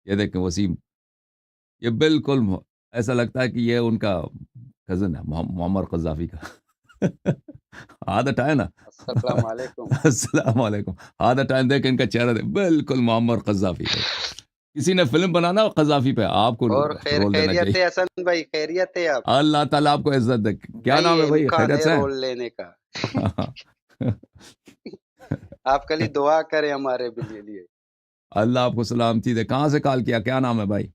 یہ دیکھیں وسیم، یہ بالکل ایسا لگتا ہے کہ یہ ان کا کزن ہے معمر قذافی کا عادت ہے نا السلام علیکم. السلام علیکم. عادت ہے، دیکھ ان کا چہرہ دے بالکل معمر قذافی کا. کسی نے فلم بنانا ہو قذافی پہ آپ کو اور رول دینا خیریت چاہیے. ہے حسن بھائی؟ خیریت ہے آپ؟ اللہ تعالیٰ آپ کو عزت دے. کیا نہیں نام ہے بھائی؟ امکان خیریت ہے سے رول لینے کا. آپ کلی دعا کریں ہمارے لیے. اللہ آپ کو سلامتی دے. کہاں سے کال کیا؟ کیا نام ہے بھائی؟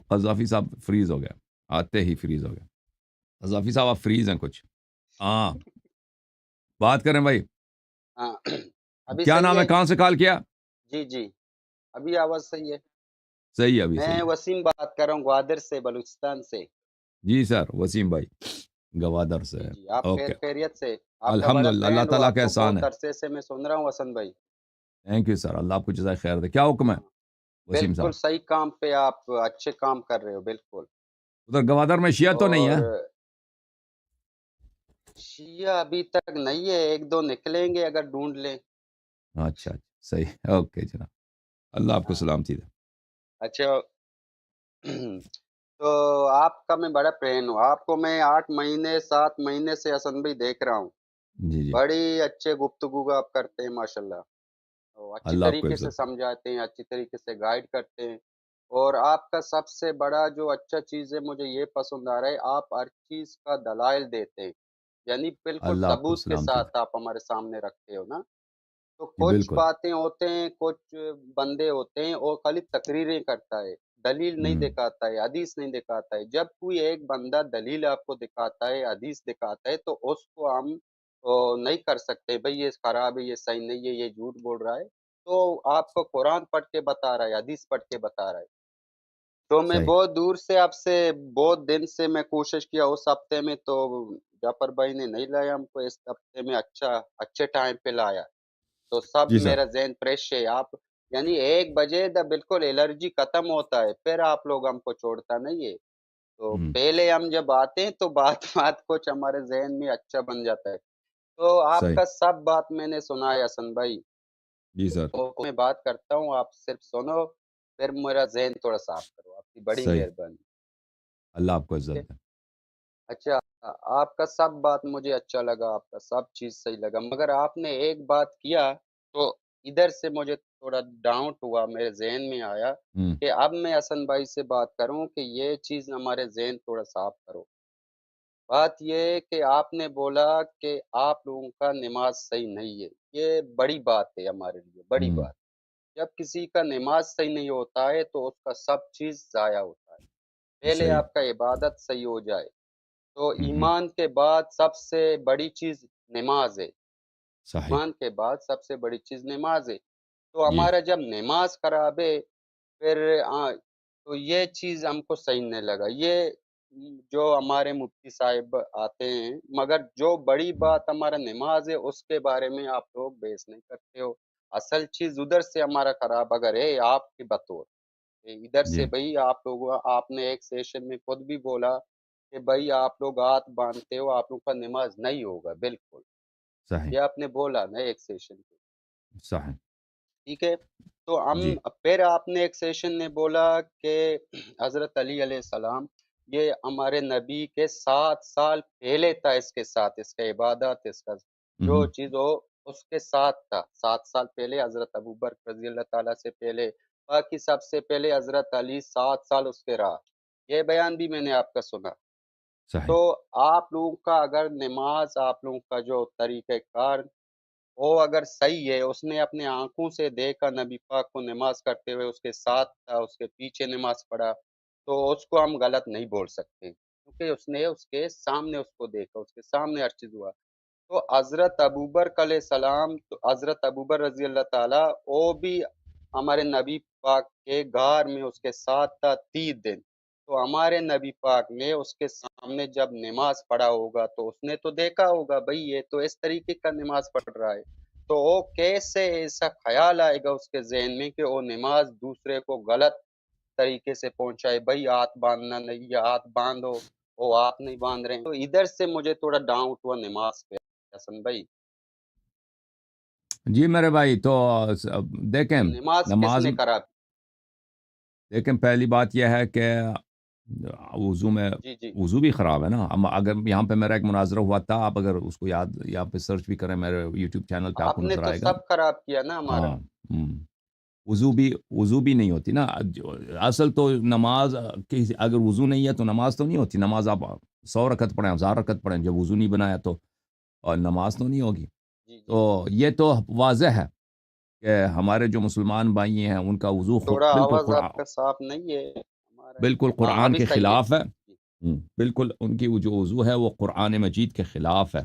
قذافی صاحب فریز ہو گیا، آتے ہی فریز ہو گیا. قذافی صاحب آپ فریز ہیں کچھ. ہاں بات کریں بھائی. ہاں ابھی کیا صحیح نام ہے. ہے؟ کہاں سے کال کیا؟ جی ابھی آواز صحیح ہے. صحیح ہے، ابھی صحیح میں ہے. وسیم بات کر رہا ہوں گوادر سے، بلوچستان سے. جی سر، وسیم بھائی گوادر سے. جی آپ اوکے، خیریت سے؟ آپ کا بڑا الحمدللہ، اللہ فرینڈ ہوں، تعالیٰ آپ کا کو احسان بہت ہے. عرصے سے میں سن رہا ہوں حسن بھائی. تھینک یو سر، اللہ آپ کو جزائے خیر دے. کیا حکم ہے ہاں وسیم بالکل صاحب؟ صحیح کام پہ آپ اچھے کام کر رہے ہو بالکل. ادھر گوادر میں شیعہ تو نہیں اور ہے؟ شیعہ ابھی تک نہیں ہے، ایک دو نکلیں گے اگر ڈھونڈ لیں. اچھا صحیح. اوکے جناب، اللہ آپ کو ہاں سلامتی دے. اچھا. تو آپ کا میں بڑا فین ہوں، آپ کو میں 8 مہینے 7 مہینے سے حسن بھائی دیکھ رہا ہوں. جی جی، بڑی اچھے گفتگو آپ کرتے ہیں ماشاءاللہ. اچھی اللہ آپ کو طریقے سے عزت دے. سمجھاتے ہیں، اچھی طریقے سے گائیڈ کرتے ہیں. اور آپ کا سب سے بڑا جو اچھا چیز ہے مجھے یہ پسند آ رہا ہے، آپ ہر چیز کا دلائل دیتے ہیں، یعنی بالکل اللہ آپ کو ثبوت کے سلامتی دے. ساتھ آپ ہمارے سامنے رکھتے ہو نا. تو جی کچھ بالکل. باتیں ہوتے ہیں، کچھ بندے ہوتے ہیں اور خالی تقریریں کرتا ہے، دلیل نہیں ہوں، دکھاتا ہے، حدیث نہیں دکھاتا ہے. جب کوئی ایک بندہ دلیل آپ کو دکھاتا ہے، حدیث دکھاتا ہے، تو اس کو ہم نہیں کر سکتے بھئی یہ خراب ہے، یہ صحیح نہیں ہے، یہ جھوٹ بول رہا ہے. تو آپ کو قرآن پڑھ کے بتا رہا ہے، حدیث پڑھ کے بتا رہا ہے. تو میں صحیح. بہت دور سے آپ سے بہت دن سے میں کوشش کیا اس ہفتے میں، تو جعفر بھائی نے نہیں لایا ہم کو. اس ہفتے میں اچھے ٹائم پہ لایا. تو سب جی سر. میرا ذہن فریش ہے. آپ یعنی 1 بجے دا بالکل الرجی ختم ہوتا ہے، پھر آپ لوگ ہم کو چھوڑتا نہیں ہے. تو ہوں، پہلے ہم جب آتے ہیں تو بات بات کچھ ہمارے ذہن میں اچھا بن جاتا ہے. تو آپ صحیح. کا سب بات میں نے سنا ہے حسن بھائی. جی سر. تو میں بات کرتا ہوں، آپ صرف سنو، پھر میرا ذہن تھوڑا صاف کرو. آپ کی بڑی صحیح، مہربانی. اللہ آپ کو ٹھیک ہے. عزت دے. اچھا. آپ کا سب بات مجھے اچھا لگا، آپ کا سب چیز صحیح لگا، مگر آپ نے ایک بات کیا تو ادھر سے مجھے تھوڑا ڈاؤٹ ہوا، میرے ذہن میں آیا ہوں، کہ اب میں حسن بھائی سے بات کروں کہ یہ چیز ہمارے ذہن تھوڑا صاف کرو. بات یہ ہے کہ آپ نے بولا کہ آپ لوگوں کا نماز صحیح نہیں ہے. یہ بڑی بات ہے ہمارے لیے، بڑی ہوں، بات. جب کسی کا نماز صحیح نہیں ہوتا ہے تو اس کا سب چیز ضائع ہوتا ہے. پہلے صحیح. آپ کا عبادت صحیح ہو جائے تو ہوں، ایمان کے بعد سب سے بڑی چیز نماز ہے. صحیح. ایمان کے بعد سب سے بڑی چیز نماز ہے. تو جی، ہمارا جب نماز خراب ہے پھر تو یہ چیز ہم کو صحیح نہیں لگا. یہ جو ہمارے مفتی صاحب آتے ہیں، مگر جو بڑی بات ہمارا نماز ہے اس کے بارے میں آپ لوگ بحث نہیں کرتے ہو. اصل چیز ادھر سے ہمارا خراب اگر ہے آپ کی بطور ادھر جی، سے بھئی آپ نے ایک سیشن میں خود بھی بولا کہ بھئی آپ لوگ ہاتھ باندھتے ہو، آپ لوگ کا نماز نہیں ہوگا. بالکل صحیح. یہ آپ نے بولا نا ایک سیشن پہ. صحیح. ٹھیک ہے. تو ہم جی. پھر آپ نے ایک سیشن میں بولا کہ حضرت علی علیہ السلام یہ ہمارے نبی کے 7 سال پہلے تھا، اس کے ساتھ اس کا عبادت، اس کا جو ہوں، چیز ہو اس کے ساتھ تھا. 7 سال پہلے حضرت ابوبکر رضی اللہ تعالیٰ سے پہلے، باقی سب سے پہلے حضرت علی 7 سال اس کے رہا. یہ بیان بھی میں نے آپ کا سنا. صحیح. تو آپ لوگوں کا اگر نماز، آپ لوگوں کا جو طریقہ کار وہ اگر صحیح ہے، اس نے اپنے آنکھوں سے دیکھا نبی پاک کو نماز کرتے ہوئے، اس کے ساتھ تھا، اس کے پیچھے نماز پڑھا، تو اس کو ہم غلط نہیں بول سکتے کیونکہ اس نے اس کے سامنے اس کو دیکھا، اس کے سامنے ہر چیز ہوا. تو حضرت ابوبکر علیہ السلام، تو حضرت ابوبکر رضی اللہ تعالیٰ وہ بھی ہمارے نبی پاک کے غار میں اس کے ساتھ تھا 30 دن. تو ہمارے نبی پاک نے اس کے سامنے جب نماز پڑھا ہوگا تو اس نے تو دیکھا ہوگا بھئی یہ تو اس طریقے کا نماز پڑھ رہا ہے. تو وہ کیسے ایسا خیال آئے گا اس کے ذہن میں کہ وہ نماز دوسرے کو غلط طریقے سے پہنچائے، بھئی ہاتھ باندھنا نہیں، یا ہاتھ باندھو، وہ ہاتھ نہیں باندھ رہے ہیں. تو ادھر سے مجھے تھوڑا ڈاؤٹ ہوا نماز پہ حسن بھائی. جی میرے بھائی، تو دیکھیں تو نماز کس نماز نے خراب لیکن پہلی بات یہ ہے کہ وضو میں جی، جی۔ وضو بھی خراب ہے نا. اگر یہاں پہ میرا ایک مناظرہ ہوا تھا، آپ اگر اس کو یاد یہاں پہ سرچ بھی کریں میرے یوٹیوب چینل پہ آپ آپ کو نے نظر تو آئے گا. سب خراب کیا نا ہمارا۔ ہاں. ہم. وضو بھی نہیں ہوتی نا. اصل تو نماز کی اگر وضو نہیں ہے تو نماز تو نہیں ہوتی. نماز آپ 100 رکعت پڑھیں 1000 رکعت پڑھیں، جب وضو نہیں بنایا تو اور نماز تو نہیں ہوگی. جی، جی۔ تو یہ تو واضح ہے کہ ہمارے جو مسلمان بھائی ہیں ان کا وضو تھوڑا بالکل آواز آپ کا صاف نہیں ہے، ہمارا بالکل ہاں، قرآن ابھی کے صحیح ہے۔ خلاف ہے. جی، بالکل ان کی جو وضو ہے وہ قرآن مجید کے خلاف ہے.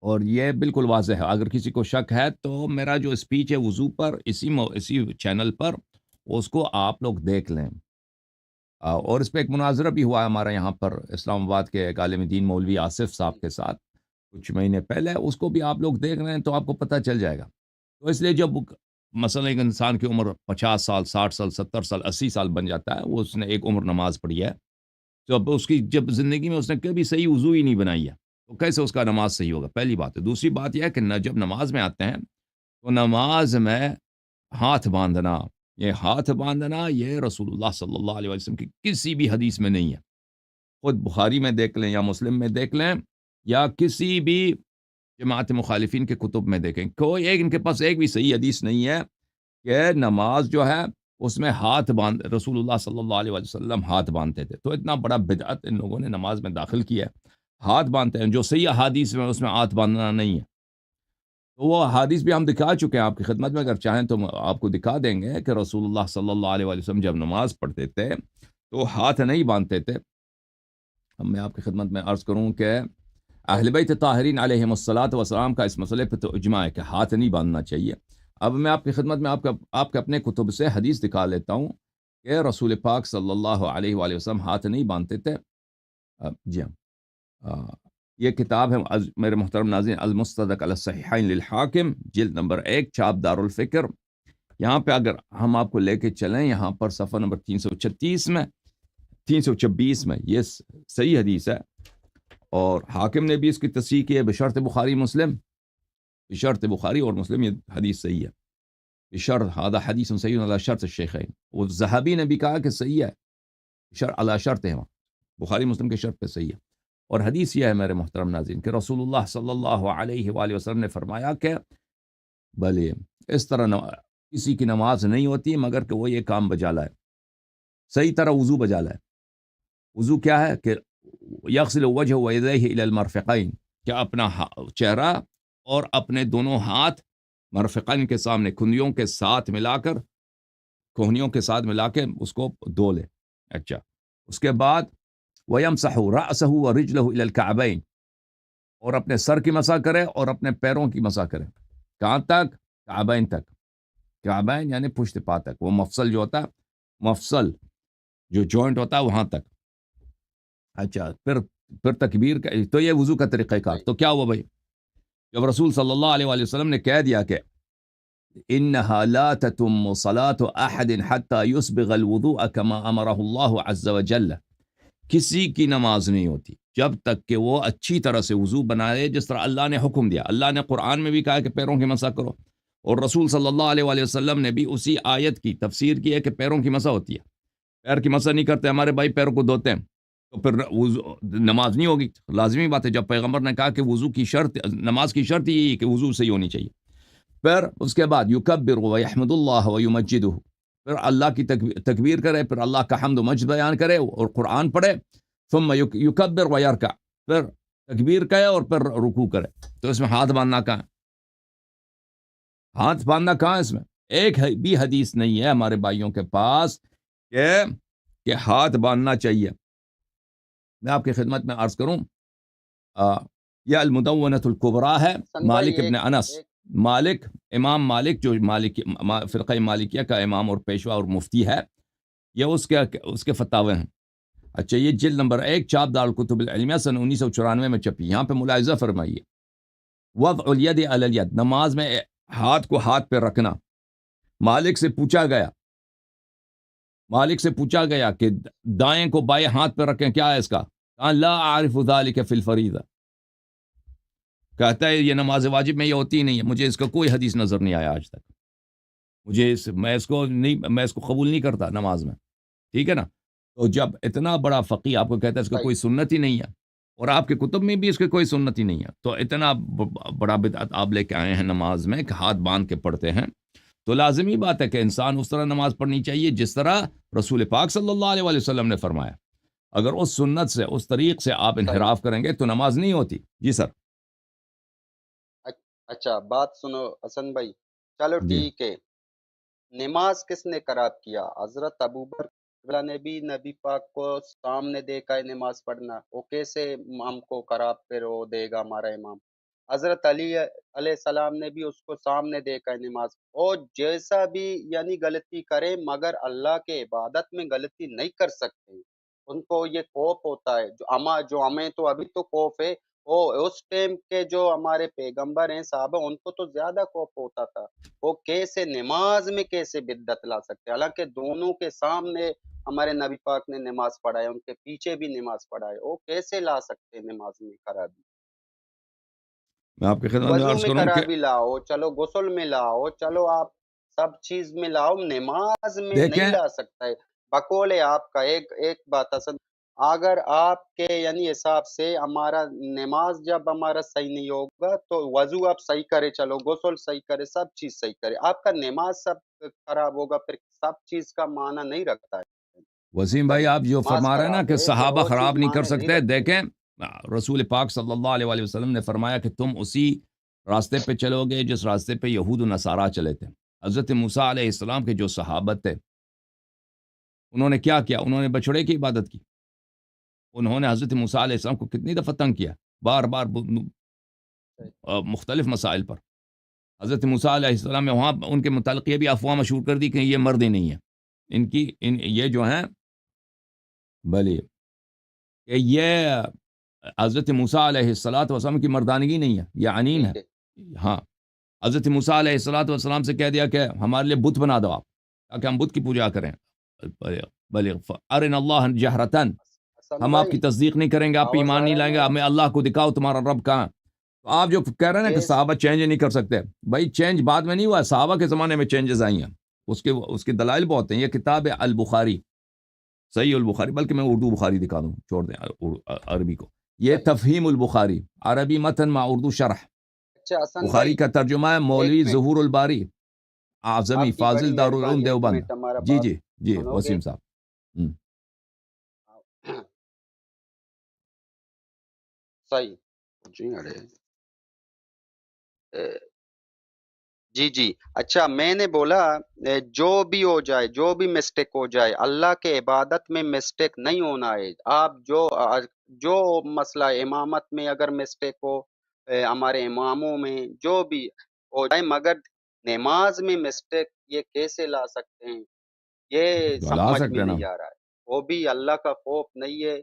اور یہ بالکل واضح ہے. اگر کسی کو شک ہے تو میرا جو اسپیچ ہے وضو پر اسی چینل پر اس کو آپ لوگ دیکھ لیں. اور اس پہ ایک مناظرہ بھی ہوا ہے ہمارا یہاں پر اسلام آباد کے ایک عالم دین مولوی آصف صاحب جی، کے ساتھ کچھ مہینے پہلے. اس کو بھی آپ لوگ دیکھ رہے ہیں تو آپ کو پتہ چل جائے گا. تو اس لیے جب مثلا ایک انسان کی عمر 50 سال 60 سال 70 سال 80 سال بن جاتا ہے، وہ اس نے ایک عمر نماز پڑھی ہے، تو اب اس کی جب زندگی میں اس نے کبھی صحیح وضو ہی نہیں بنائی ہے تو کیسے اس کا نماز صحیح ہوگا؟ پہلی بات ہے. دوسری بات یہ ہے کہ جب نماز میں آتے ہیں تو نماز میں ہاتھ باندھنا، یہ رسول اللہ صلی اللہ علیہ وسلم کی کسی بھی حدیث میں نہیں ہے. خود بخاری میں دیکھ لیں یا مسلم میں دیکھ لیں یا کسی بھی جماعت مخالفین کے کتب میں دیکھیں، کوئی ان کے پاس ایک بھی صحیح حدیث نہیں ہے کہ نماز جو ہے اس میں رسول اللہ صلی اللہ علیہ وسلم ہاتھ باندھتے تھے. تو اتنا بڑا بدعت ان لوگوں نے نماز میں داخل کیا ہے. ہاتھ باندھتے ہیں جو صحیح احادیث میں اس میں ہاتھ باندھنا نہیں ہے. تو وہ احادیث بھی ہم دکھا چکے ہیں آپ کی خدمت میں، اچھا، اگر چاہیں تو آپ کو دکھا دیں گے کہ رسول اللہ صلی اللہ علیہ وسلم جب نماز پڑھتے تھے تو ہاتھ نہیں باندھتے تھے. اب میں آپ کی خدمت میں عرض کروں کہ اہل بیت طاہرین علیہم الصلاۃ والسلام کا اس مسئلے پہ تو اجماع ہے کہ ہاتھ نہیں باندھنا چاہیے. اب میں آپ کی خدمت میں آپ کے اپنے کتب سے حدیث دکھا لیتا ہوں کہ رسول پاک صلی اللہ علیہ وآلہ وسلم ہاتھ نہیں باندھتے تھے. جی ہاں، یہ کتاب ہے میرے محترم ناظرین، المستدرک علی الصحیحین للحاکم، جلد نمبر 1، چھاپ دارالفکر. یہاں پہ اگر ہم آپ کو لے کے چلیں یہاں پر صفحہ نمبر 336 میں 326 میں یہ صحیح حدیث ہے. اور حاکم نے بھی اس کی تصحیح کی ہے بشرط بخاری اور مسلم. یہ حدیث صحیح ہے بشرط هذا حدیث صحیح علی شرط الشیخین. وہ ذہبی نے بھی کہا کہ صحیح ہے علی شرط ہے، بخاری مسلم کے شرط پہ صحیح ہے. اور حدیث یہ ہے میرے محترم ناظرین کہ رسول اللہ صلی اللہ علیہ وآلہ وسلم نے فرمایا کہ بھلے اس طرح کسی کی نماز نہیں ہوتی مگر کہ وہ یہ کام بجا لائے، صحیح طرح وضو بجا لائے. وضو کیا ہے کہ یغسل وجہ ویدیہ الی المرفقین، کہ اپنا چہرہ اور اپنے دونوں ہاتھ مرفقین کے سامنے کھنیوں کے ساتھ ملا کے اس کو دھو لے. اچھا، اس کے بعد وَيَمْسَحُ رَأْسَهُ وَرِجْلَهُ إِلَى الْكَعْبَيْنِ، اور اپنے سر کی مسح کرے اور اپنے پیروں کی مسح کرے. کہاں تک؟ کعبین تک. کعبین یعنی پشت پا تک، وہ مفصل جو ہوتا ہے، مفصل جو جوائنٹ ہوتا ہے وہاں تک. اچھا، پھر تکبیر کا، تو یہ وضو کا طریقہ کار. تو کیا ہوا بھائی؟ جب رسول صلی اللہ علیہ وآلہ وسلم نے کہہ دیا کہ انها لا تتم صلاة احد حتى يسبغ الوضوء كما امره الله عز وجل، کسی کی نماز نہیں ہوتی جب تک کہ وہ اچھی طرح سے وضو بنائے جس طرح اللہ نے حکم دیا. اللہ نے قرآن میں بھی کہا کہ پیروں کی مسح کرو، اور رسول صلی اللہ علیہ وآلہ وسلم نے بھی اسی آیت کی تفسیر کی ہے کہ پیروں کی مسح ہوتی ہے. پیر کی مسح نہیں کرتے ہمارے بھائی، پیروں کو دھوتے ہیں، تو پھر نماز نہیں ہوگی. لازمی بات ہے، جب پیغمبر نے کہا کہ وضو کی شرط، نماز کی شرط یہی ہے کہ وضو صحیح ہونی چاہیے. پھر اس کے بعد یکبر ویحمد اللہ ویمجدہ، پھر اللہ کی تکبیر کرے، پھر اللہ کا حمد و مجد بیان کرے اور قرآن پڑھے. ثم یکبر ویرکع، پھر تکبیر کرے اور پھر رکوع کرے. تو اس میں ہاتھ باندھنا کہاں ہے؟ ہاتھ باندھنا کہاں ہے اس میں؟ ایک بھی حدیث نہیں ہے ہمارے بھائیوں کے پاس کہ ہاتھ باندھنا چاہیے. میں آپ کی خدمت میں عرض کروں، یہ المدونۃ الکبریٰ ہے، حسن بھائی مالک ابن انس، امام مالک جو فرقہ مالکیہ کا امام اور پیشوا اور مفتی ہے، یہ اس کے فتاوے ہیں. اچھا، یہ جلد نمبر 1، چھاپ دارالکتب العلمیہ، سن 1994 میں چھپی. یہاں پہ ملاحظہ فرمائیے، وضع الید علی الید، نماز میں ہاتھ کو ہاتھ پہ رکھنا. مالک سے پوچھا گیا کہ دائیں کو بائیں ہاتھ پہ رکھیں، کیا ہے اس کا؟ لا اعرف ذلك فی الفریضہ، کہتا ہے یہ نماز واجب میں یہ ہوتی ہی نہیں ہے، مجھے اس کا کوئی حدیث نظر نہیں آیا آج تک. میں اس کو قبول نہیں کرتا نماز میں، ٹھیک ہے نا؟ تو جب اتنا بڑا فقی آپ کو کہتا ہے اس کا صحیح کوئی سنت ہی نہیں ہے، اور آپ کے کتب میں بھی اس کے کوئی سنت ہی نہیں ہے، تو اتنا بڑا بدعت آپ لے کے آئے ہیں نماز میں کہ ہاتھ باندھ کے پڑھتے ہیں، تو لازمی بات ہے کہ انسان اس طرح نماز پڑھنی چاہیے جس طرح رسول پاک صلی اللہ علیہ وسلم نے فرمایا۔ اگر اس سنت سے، اس طریق سے آپ صحیح انحراف کریں گے تو نماز نہیں ہوتی۔ جی سر۔ اچھا بات سنو حسن بھائی، چلو جی ٹھیک ہے، نماز کس نے خراب کیا؟ حضرت ابوبکر نے بھی نبی پاک کو سامنے دیکھا ہے نماز پڑھنا، وہ کیسے ہم کو خراب پھر وہ دے گا ہمارا امام؟ حضرت علی علیہ السلام نے بھی اس کو سامنے دیکھا ہے نماز، اور جیسا بھی یعنی غلطی کرے مگر اللہ کے عبادت میں غلطی نہیں کر سکتے، ان کو یہ خوف ہوتا ہے، جو ہمیں تو ابھی تو خوف ہے، وہ اس ٹائم کے جو ہمارے پیغمبر ہیں صحابہ ان کو تو زیادہ خوف ہوتا تھا، وہ کیسے نماز میں کیسے بدعت لا سکتے ہیں؟ حالانکہ دونوں کے سامنے ہمارے نبی پاک نے نماز پڑھائے، ان کے پیچھے بھی نماز پڑھائے، وہ کیسے لا سکتے ہیں نماز میں خرابی؟ میں آپ کی خدمت میں وضو عرض میں کروں کہ خرابی لاؤ، چلو غسل میں لاؤ، چلو آپ سب چیز میں لاؤ، نماز میں نہیں دیکھیں، لا سکتا ہے۔ بقول آپ کا ایک بات حسن، اگر آپ کے یعنی حساب سے ہمارا نماز جب ہمارا صحیح نہیں ہوگا تو وضو آپ صحیح کرے، چلو غسل صحیح کرے، سب چیز صحیح کرے، آپ کا نماز سب خراب ہوگا، پھر سب چیز کا معنی نہیں رکھتا ہے۔ وسیم اگر بھائی آپ جو نماز فرما رہے ہیں نا خراب کہ ہے پھر صحابہ وہ چیز خراب نہیں کر معنی نہیں سکتے، رکھتی ہے۔ دیکھیں رسول پاک صلی اللہ علیہ وسلم نے فرمایا کہ تم اسی راستے پہ چلو گے جس راستے پہ یہود و نصارہ چلے تھے۔ حضرت موسیٰ علیہ السلام کے جو صحابت تھے انہوں نے کیا کیا؟ انہوں نے بچڑے کی عبادت کی، انہوں نے حضرت موسیٰ علیہ السلام کو کتنی دفعہ تنگ کیا، بار بار مختلف مسائل پر۔ حضرت موسیٰ علیہ السلام نے وہاں ان کے متعلق یہ بھی افواہ مشہور کر دی کہ یہ مرد ہی نہیں ہے، یہ جو ہیں بلی کہ یہ حضرت موسیٰ علیہ السلام کی مردانگی نہیں ہے، یہ عنین ہے۔ ٹھیک ہے، ہاں، حضرت موسیٰ علیہ السلام سے کہہ دیا کہ ہمارے لیے بت بنا دو آپ، تاکہ ہم بت کی پوجا کریں۔ بلی ارن اللہ جہرتن، حسن ہم آپ کی بھائی تصدیق نہیں کریں گے، آپ پہ آواز ایمان آ نہیں رہا ہے لائیں گے، میرا؟ ہمیں اللہ کو دکھاؤ تمہارا رب کہاں۔ تو آپ جو کہہ رہے ہیں نا کہ یہ صحابہ چینج نہیں کر سکتے، بھائی چینج بعد میں نہیں ہوا، صحابہ کے زمانے میں چینجز آئی ہیں، اس کے دلائل بہت ہیں۔ یہ کتاب ہے البخاری، صحیح البخاری، بلکہ میں اردو بخاری دکھا دوں، چھوڑ دیں عربی کو۔ یہ صحیح۔ تفہیم البخاری، عربی متن مع اردو شرح، اچھا حسن بخاری بھائی کا ترجمہ ہے ایک مولوی منٹ، ظہور الباری اعظمی آپ کی بڑی فاضل دارالعلوم مہربانی، ایک دیوبند۔ منٹ ہمارا جی بات جی جی سنو گے؟ وسیم صاحب۔ ہم۔ صحیح جی، جی جی، اچھا میں نے بولا جو بھی ہو جائے، جو بھی مسٹیک ہو جائے، اللہ کے عبادت میں مسٹیک نہیں ہونا ہے۔ آپ جو مسئلہ امامت میں اگر مسٹیک ہو، ہمارے اماموں میں جو بھی ہو جائے، مگر نماز میں مسٹیک یہ کیسے لا سکتے ہیں؟ یہ تو لا سمجھ میں سکتے ہیں نا۔ نہیں آ رہا ہے۔ وہ بھی اللہ کا خوف نہیں ہے،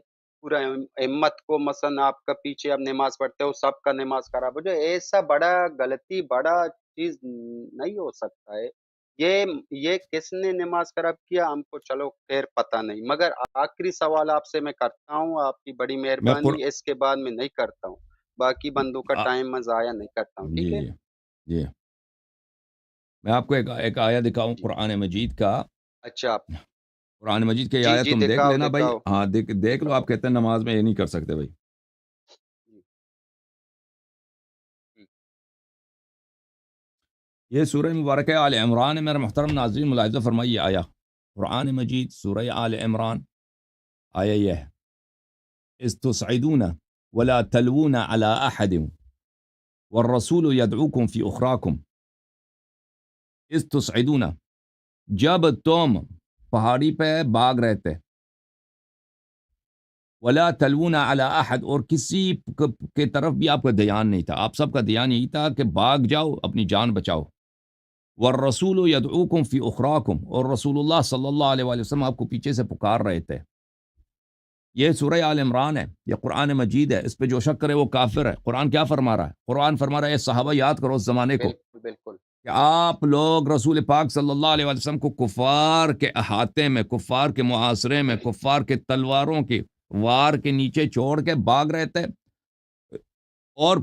پورا امت کو مثلا آپ کا پیچھے اب نماز پڑھتے ہو، سب کا نماز خراب ہو جائے، ایسا بڑا غلطی، بڑا چیز نہیں ہو سکتا ہے۔ یہ کس نے نماز خراب کیا ہم کو چلو خیر پتہ نہیں، مگر آخری سوال آپ سے میں کرتا ہوں، آپ کی بڑی میں مہربانی، اس کے بعد میں نہیں کرتا ہوں، باقی بندوں کا ٹائم میں ضائع نہیں کرتا ہوں، ٹھیک جی ہے؟ جی جی، میں آپ کو ایک آیت دکھاؤں جی قرآن مجید کا۔ اچھا، قرآن مجید کی یہ جی آیت جی، تم دیکھ دکھاؤ لینا بھائی، دکھاؤ ہاں دیکھ لو، دکھاؤ۔ آپ کہتے ہیں نماز میں یہ نہیں کر سکتے بھائی۔ جی، یہ سورہ مبارکہ آل عمران ہے، میرا محترم ناظرین ملاحظہ فرمائیے آیا قرآن مجید سورہ آل عمران، آیا یہ ہے اذ تصعدون ولا تلوون على احد والرسول يدعوكم في اخراكم، اذ تصعدون، جب تم پہاڑی پہ بھاگ رہے تھے، ولا تلوون على احد، اور کسی کے طرف بھی آپ کا دھیان نہیں تھا، آپ سب کا دھیان یہی تھا کہ بھاگ جاؤ، اپنی جان بچاؤ۔ والرسول يدعوكم في اخراكم، اور رسول اللہ صلی اللہ علیہ وآلہ وسلم آپ کو پیچھے سے پکار رہے تھے۔ یہ سورہ آل عمران ہے، یہ قرآن مجید ہے، اس پہ جو شک کرے وہ کافر ہے۔ قرآن کیا فرما رہا ہے؟ قرآن فرما رہا ہے، صحابہ یاد کرو اس زمانے کو بالکل بالکل، کہ آپ لوگ رسول پاک صلی اللہ علیہ وسلم کو کفار کے احاطے میں، کفار کے معاصرے میں، کفار کے تلواروں کے وار کے نیچے چھوڑ کے بھاگ رہے تھے، اور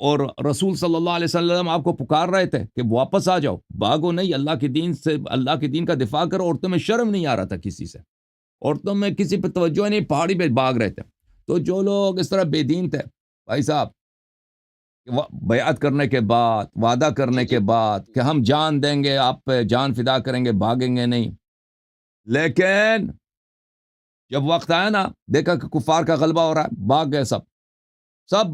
اور رسول صلی اللہ علیہ وسلم آپ کو پکار رہے تھے کہ واپس آ جاؤ، بھاگو نہیں، اللہ کے دین سے، اللہ کے دین کا دفاع کرو، اور تمہیں شرم نہیں آ رہا تھا کسی سے، اور تمہیں کسی پہ توجہ نہیں، پہاڑی پہ بھاگ رہے تھے. تو جو لوگ اس طرح بے دین تھے بھائی صاحب، بیعت کرنے کے بعد، وعدہ کرنے جی کے جی بعد کہ ہم جان دیں گے، آپ پہ جان فدا کریں گے، بھاگیں گے نہیں، لیکن جب وقت آیا نا، دیکھا کہ کفار کا غلبہ ہو رہا ہے، بھاگ گئے سب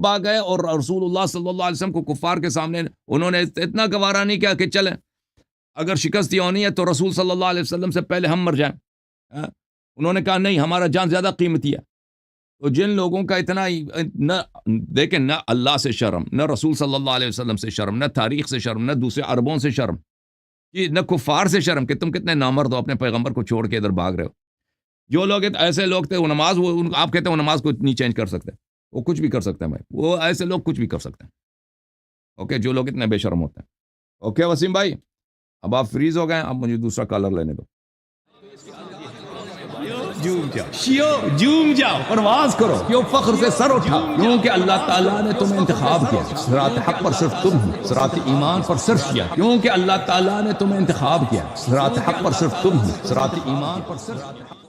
بھاگ گئے. اور رسول اللہ صلی اللہ علیہ وسلم کو کفار کے سامنے انہوں نے اتنا گوارا نہیں کیا کہ چلیں اگر شکست یہ ہونی ہے تو رسول صلی اللہ علیہ وسلم سے پہلے ہم مر جائیں. انہوں نے کہا نہیں، ہمارا جان زیادہ قیمتی ہے. تو جن لوگوں کا اتنا نہ دیکھیں، نہ اللہ سے شرم، نہ رسول صلی اللہ علیہ وسلم سے شرم، نہ تاریخ سے شرم، نہ دوسرے عربوں سے شرم، نہ کفار سے شرم کہ تم کتنے نامرد ہو، اپنے پیغمبر کو چھوڑ کے ادھر بھاگ رہے ہو. جو لوگ ایسے لوگ تھے، وہ نماز، وہ آپ کہتے ہیں وہ نماز کو نہیں چینج کر سکتے، وہ کچھ بھی کر سکتے ہیں بھائی، وہ ایسے لوگ کچھ بھی کر سکتے ہیں. اوکے، جو لوگ اتنے بے شرم ہوتے ہیں. اوکے وسیم بھائی، اب آپ فریز ہو گئے، اب مجھے دوسرا کالر لینے دو. جھوم جاؤ، پرواز کرو، کیوں فخر سے سر اٹھا، کیونکہ اللہ تعالیٰ نے تمہیں انتخاب کیا. صراط حق پر صرف تم ہو، صراط ایمان پر صرف کیا، کیونکہ اللہ تعالیٰ نے تمہیں انتخاب کیا. صراط حق پر صرف تم ہو، صراط ایمان پر صرف